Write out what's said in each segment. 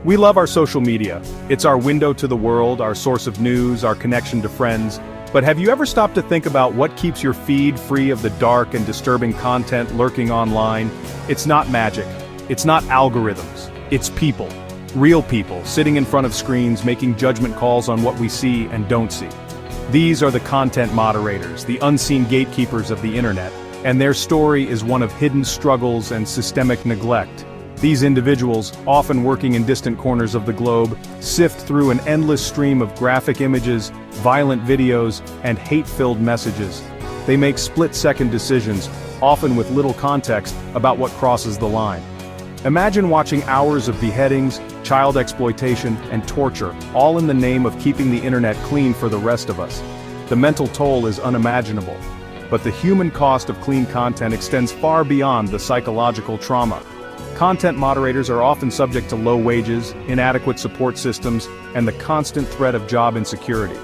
We love our social media. It's our window to the world, our source of news, our connection to friends. But have you ever stopped to think about what keeps your feed free of the dark and disturbing content lurking online? It's not magic. It's not algorithms. It's people. Real people, sitting in front of screens making judgment calls on what we see and don't see. These are the content moderators, the unseen gatekeepers of the internet, and their story is one of hidden struggles and systemic neglect. These individuals, often working in distant corners of the globe, sift through an endless stream of graphic images, violent videos, and hate-filled messages. They make split-second decisions, often with little context, about what crosses the line. Imagine watching hours of beheadings, child exploitation, and torture, all in the name of keeping the internet clean for the rest of us. The mental toll is unimaginable. But the human cost of clean content extends far beyond the psychological trauma. Content moderators are often subject to low wages, inadequate support systems, and the constant threat of job insecurity.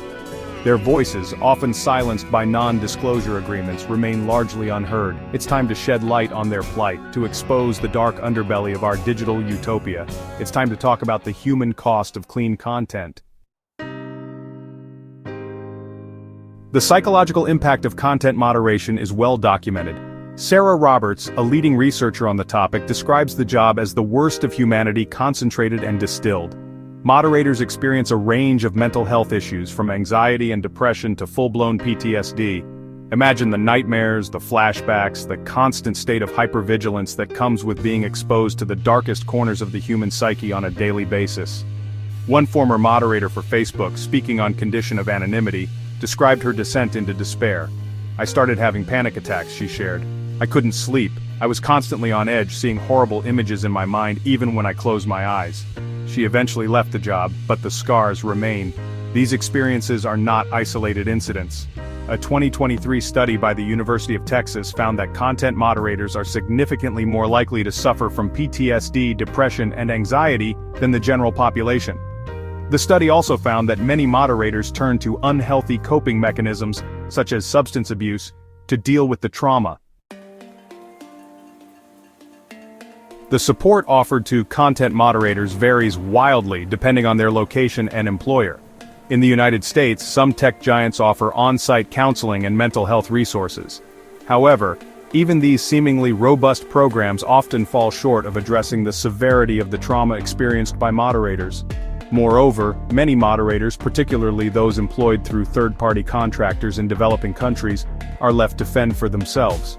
Their voices, often silenced by non-disclosure agreements, remain largely unheard. It's time to shed light on their plight, to expose the dark underbelly of our digital utopia. It's time to talk about the human cost of clean content. The psychological impact of content moderation is well documented. Sarah Roberts, a leading researcher on the topic, describes the job as the worst of humanity concentrated and distilled. Moderators experience a range of mental health issues, from anxiety and depression to full-blown PTSD. Imagine the nightmares, the flashbacks, the constant state of hypervigilance that comes with being exposed to the darkest corners of the human psyche on a daily basis. One former moderator for Facebook, speaking on condition of anonymity, described her descent into despair. "I started having panic attacks," she shared. "I couldn't sleep. I was constantly on edge, seeing horrible images in my mind even when I closed my eyes." She eventually left the job, but the scars remain. These experiences are not isolated incidents. A 2023 study by the University of Texas found that content moderators are significantly more likely to suffer from PTSD, depression, and anxiety than the general population. The study also found that many moderators turn to unhealthy coping mechanisms, such as substance abuse, to deal with the trauma. The support offered to content moderators varies wildly depending on their location and employer. In the United States, some tech giants offer on-site counseling and mental health resources. However, even these seemingly robust programs often fall short of addressing the severity of the trauma experienced by moderators. Moreover, many moderators, particularly those employed through third-party contractors in developing countries, are left to fend for themselves.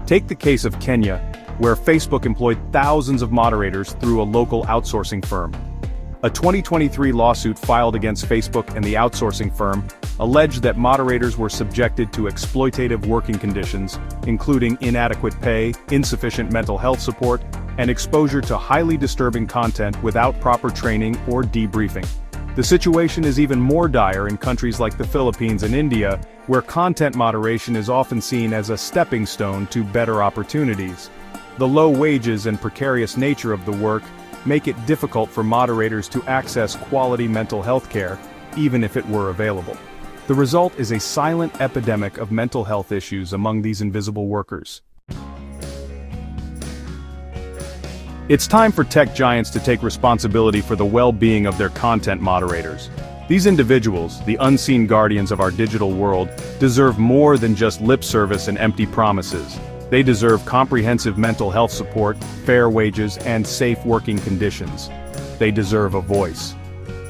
Take the case of Kenya, where Facebook employed thousands of moderators through a local outsourcing firm. A 2023 lawsuit filed against Facebook and the outsourcing firm alleged that moderators were subjected to exploitative working conditions, including inadequate pay, insufficient mental health support, and exposure to highly disturbing content without proper training or debriefing. The situation is even more dire in countries like the Philippines and India, where content moderation is often seen as a stepping stone to better opportunities. The low wages and precarious nature of the work make it difficult for moderators to access quality mental health care, even if it were available. The result is a silent epidemic of mental health issues among these invisible workers. It's time for tech giants to take responsibility for the well-being of their content moderators. These individuals, the unseen guardians of our digital world, deserve more than just lip service and empty promises. They deserve comprehensive mental health support, fair wages, and safe working conditions. They deserve a voice.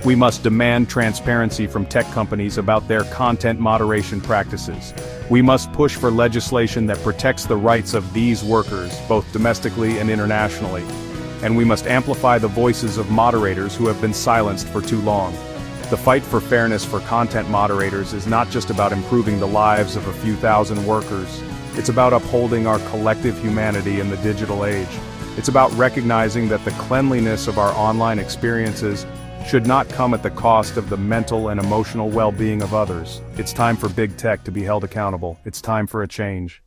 We must demand transparency from tech companies about their content moderation practices. We must push for legislation that protects the rights of these workers, both domestically and internationally. And we must amplify the voices of moderators who have been silenced for too long. The fight for fairness for content moderators is not just about improving the lives of a few thousand workers. It's about upholding our collective humanity in the digital age. It's about recognizing that the cleanliness of our online experiences should not come at the cost of the mental and emotional well-being of others. It's time for big tech to be held accountable. It's time for a change.